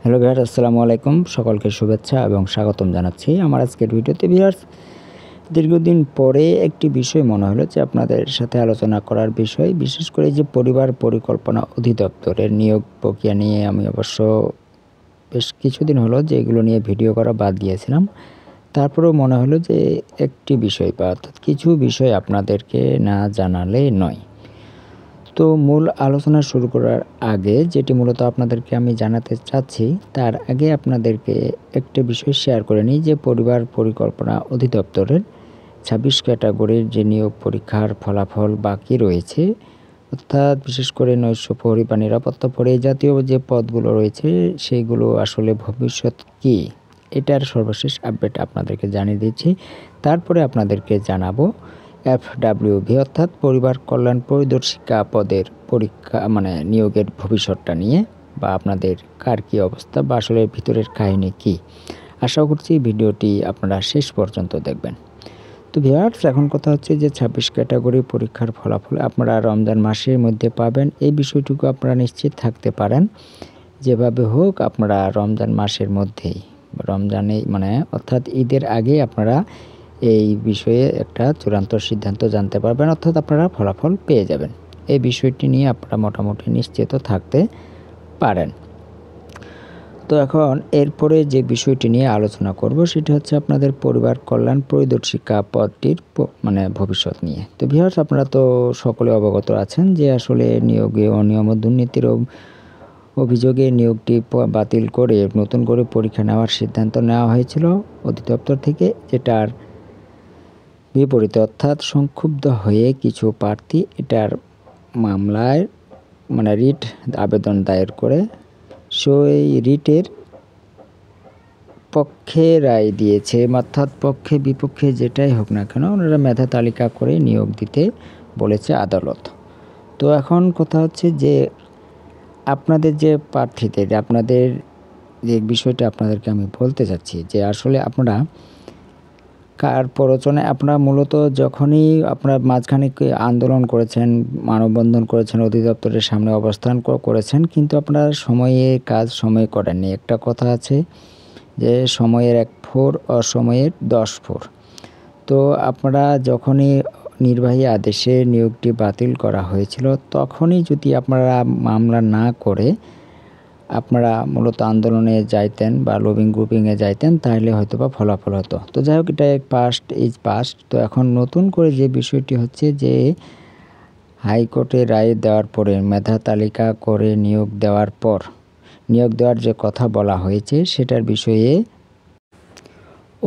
Hello viewers, আসসালামু আলাইকুম। সকলকে শুভেচ্ছা এবং স্বাগতম জানাচ্ছি আমার আজকের ভিডিওতে। ভিউয়ার্স, দীর্ঘদিন পরে একটি বিষয় মনে হলো যে আপনাদের সাথে আলোচনা করার বিষয়, বিশেষ করে যে পরিবার পরিকল্পনা অধিদপ্তরের নিয়োগ প্রক্রিয়া নিয়ে আমি অবশ্য বেশ কিছুদিন হলো যে এগুলো নিয়ে ভিডিও করা বাদ দিয়েছিলাম। তারপরেও মনে হলো যে একটি বিষয় বা অর্থাৎ কিছু বিষয় আপনাদেরকে না জানালে নয়। তো মূল আলোচনা শুরু করার আগে যেটি মূলত আপনাদেরকে আমি জানাতে চাচ্ছি, তার আগে আপনাদেরকে একটা বিষয় শেয়ার করে নিই যে পরিবার পরিকল্পনা অধিদপ্তরের ২৬ ক্যাটাগরির যে নিয়োগ পরীক্ষার ফলাফল বাকি রয়েছে, অর্থাৎ বিশেষ করে নৈশ প্রহরী বা নিরাপত্তা প্রহরী জাতীয় যে পদগুলো রয়েছে সেইগুলো আসলে ভবিষ্যৎ কী, এটার সর্বশেষ আপডেট আপনাদেরকে জানিয়ে দিচ্ছি। তারপরে আপনাদেরকে জানাবো FWV অর্থাৎ পরিবার কল্যাণ পরিদর্শিকা পদের পরীক্ষা নিয়োগের ভবিষ্যৎটা নিয়ে, বা আপনাদের কার কী অবস্থা বা আসলে ভিতরের কাহিনী কী। আশা করছি ভিডিওটি আপনারা শেষ পর্যন্ত দেখবেন। তো ভিউয়ার্স, এখন কথা হচ্ছে যে ২৬ ক্যাটাগরি পরীক্ষার ফলাফল আপনারা রমজান মাসের মধ্যে পাবেন, এই বিষয়টুকু আপনারা নিশ্চিত থাকতে পারেন। যেভাবে হোক আপনারা রমজান মাসের মধ্যেই, রমজানে অর্থাৎ ঈদের আগে আপনারা এই বিষয়ে একটা চূড়ান্ত সিদ্ধান্ত জানতে পারবেন, অর্থাৎ আপনারা ফলাফল পেয়ে যাবেন। এই বিষয়টি নিয়ে আপনারা মোটামুটি নিশ্চিত থাকতে পারেন। তো এখন এরপরে যে বিষয়টি নিয়ে আলোচনা করব সেটা হচ্ছে আপনাদের পরিবার কল্যাণ পরিদর্শিকা পদটির ভবিষ্যৎ নিয়ে। তো ভিউয়ার্স, আপনারা তো সকলে অবগত আছেন যে আসলে নিয়োগে অনিয়ম ও দুর্নীতির অভিযোগে নিয়োগটি বাতিল করে নতুন করে পরীক্ষা নেওয়ার সিদ্ধান্ত নেওয়া হয়েছিল অধিদপ্তর থেকে, যেটার বিপরীতে অর্থাৎ সংক্ষুব্ধ হয়ে কিছু প্রার্থী এটার মামলায় রিট আবেদন দায়ের করে সেই রিটের পক্ষে রায় দিয়েছে। অর্থাৎ পক্ষে বিপক্ষে যেটাই হোক না কেন, ওনারা মেধা তালিকা করে নিয়োগ দিতে বলেছে আদালত। তো এখন কথা হচ্ছে যে আপনাদের যে প্রার্থীদের, আপনাদের যে বিষয়টা আপনাদেরকে আমি বলতে চাচ্ছি যে আসলে আপনারা কার প্ররোচনায় আপনারা মূলত যখনই আপনারা মাঝখানে আন্দোলন করেছেন, মানববন্ধন করেছেন, অধিদপ্তরের সামনে অবস্থান করেছেন, কিন্তু আপনারা সময়ে কাজ সময়ে করেননি। একটা কথা আছে যে সময়ের 1 ফোর অসময়ের 10 ফোর। তো আপনারা যখনই নির্বাহী আদেশে নিয়োগটি বাতিল করা হয়েছিল, তখনই যদি আপনারা মামলা না করে আপনারা মূলত আন্দোলনে যাইতেন বা লবিং গ্রুপিংয়ে যাইতেন, তাহলে হয়তোবা ফলাফল হতো। তো যাই হোক, এটা পাস্ট ইজ পাস্ট। তো এখন নতুন করে যে বিষয়টি হচ্ছে যে হাইকোর্টে রায় দেওয়ার পরে, মেধা তালিকা করে নিয়োগ দেওয়ার যে কথা বলা হয়েছে সেটার বিষয়ে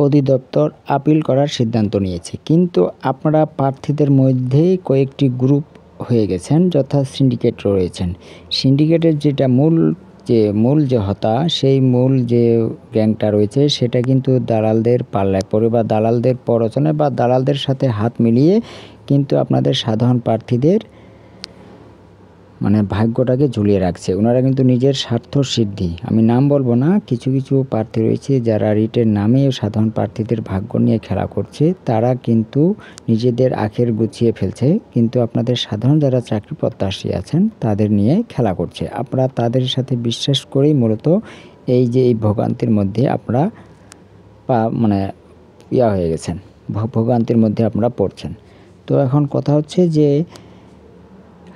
অধিদপ্তর আপিল করার সিদ্ধান্ত নিয়েছে। কিন্তু আপনারা প্রার্থীদের মধ্যেই কয়েকটি গ্রুপ হয়ে গেছেন, যথা সিন্ডিকেট রয়েছেন। সিন্ডিকেটের যেটা মূল যে হতা, সেই মূল যে গ্যাংটা রয়েছে সেটা কিন্তু দালালদের পাল্লায় পড়ে বা দালালদের প্ররোচনায় বা দালালদের সাথে হাত মিলিয়ে কিন্তু আপনাদের সাধারণ প্রার্থীদের ভাগ্যটাকে ঝুলিয়ে রাখছে। ওনারা কিন্তু নিজের স্বার্থ সিদ্ধি, আমি নাম বলবো না, কিছু কিছু প্রার্থী রয়েছে যারা রিটের নামে সাধারণ প্রার্থীদের ভাগ্য নিয়ে খেলা করছে। তারা কিন্তু নিজেদের আখের গুছিয়ে ফেলছে, কিন্তু আপনাদের সাধারণ যারা চাকরি প্রত্যাশী আছেন তাদের নিয়ে খেলা করছে। আপনারা তাদের সাথে বিশ্বাস করেই মূলত এই ভোগান্তির মধ্যে আপনারা হয়ে গেছেন, ভোগান্তির মধ্যে আপনারা পড়ছেন। তো এখন কথা হচ্ছে যে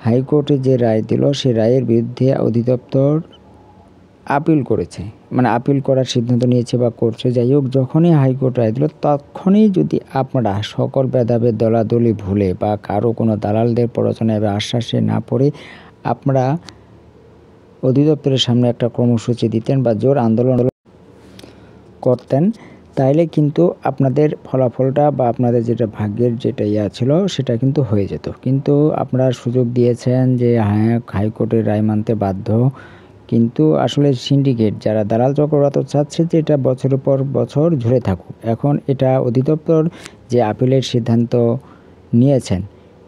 হাইকোর্টে যে রায় দিল, সেই রায়ের বিরুদ্ধে অধিদপ্তর আপিল করেছে, আপিল করার সিদ্ধান্ত নিয়েছে বা করছে। যাই হোক, যখনই হাইকোর্ট রায় দিল, তখনই যদি আপনারা সকল ভেদাভেদ দলাদলি ভুলে বা কারো কোনো দালালদের প্ররোচনায় বা আশ্বাসে না পড়ে আপনারা অধিদপ্তরের সামনে একটা কর্মসূচি দিতেন বা জোর আন্দোলন করতেন, তাইলে কিন্তু আপনাদের ফলাফলটা বা আপনাদের যেটা ভাগ্যের যেটা ছিল সেটা কিন্তু হয়ে যেত। কিন্তু আপনারা সুযোগ দিয়েছেন যে হ্যাঁ, হাইকোর্টের রায় মানতে বাধ্য। কিন্তু আসলে সিন্ডিকেট যারা দালাল চক্ররা তো চাচ্ছে যে এটা বছরের পর বছর ঝরে থাকুক। এখন এটা অধিদপ্তর যে আপিলের সিদ্ধান্ত নিয়েছেন,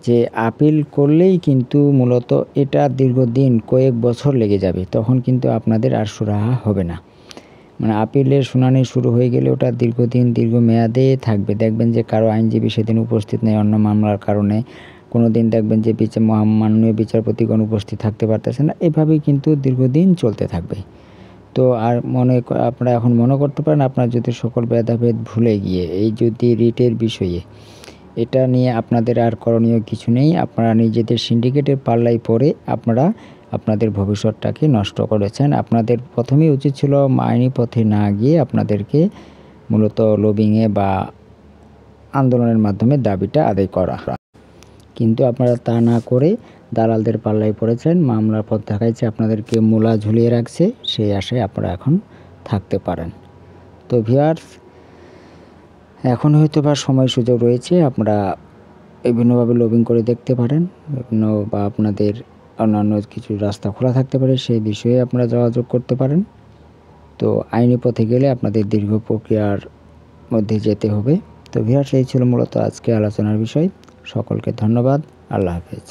যে আপিল করলেই কিন্তু মূলত এটা দীর্ঘদিন কয়েক বছর লেগে যাবে, তখন কিন্তু আপনাদের আর সুরাহা হবে না। আপিলের শুনানি শুরু হয়ে গেলে ওটা দীর্ঘমেয়াদে থাকবে। দেখবেন যে কারো আইনজীবী সেদিন উপস্থিত নেই অন্য মামলার কারণে, কোনো দিন দেখবেন যে মাননীয় বিচারপতিগণ উপস্থিত থাকতে পারতেছেন না। এভাবেই কিন্তু দীর্ঘদিন চলতে থাকবে। তো আর আপনারা এখন মনে করতে পারেন আপনার যদি সকল ভেদাভেদ ভুলে গিয়ে এই যদি রিটের বিষয়ে এটা নিয়ে আপনাদের আর করণীয় কিছু নেই, আপনারা নিজেদের সিন্ডিকেটের পাল্লায় পড়ে আপনারা আপনাদের ভবিষ্যৎটাকে নষ্ট করেছেন। আপনাদের প্রথমেই উচিত ছিল আইনি পথে না গিয়ে আপনাদেরকে মূলত লবিংয়ে বা আন্দোলনের মাধ্যমে দাবিটা আদায় করা, কিন্তু আপনারা তা না করে দালালদের পাল্লায় পড়েছেন। মামলার পথ দেখাইছে, আপনাদেরকে মূলা ঝুলিয়ে রাখছে, সেই আশায় আপনারা এখন থাকতে পারেন। তো ভিউয়ার্স, এখন হয়তো বা সময় সুযোগ রয়েছে, আপনারা বিভিন্নভাবে লবিং করে দেখতে পারেন, বিভিন্ন বা আপনাদের অন্যান্য কিছু রাস্তা খোলা থাকতে পারে, সেই বিষয়ে আপনারা যোগাযোগ করতে পারেন। তো আইনি পথে গেলে আপনাদের দীর্ঘ প্রক্রিয়ার মধ্যে যেতে হবে। তো ভিউয়ার্স, এই ছিল মূলত আজকে আলোচনার বিষয়। সকলকে ধন্যবাদ। আল্লাহ হাফেজ।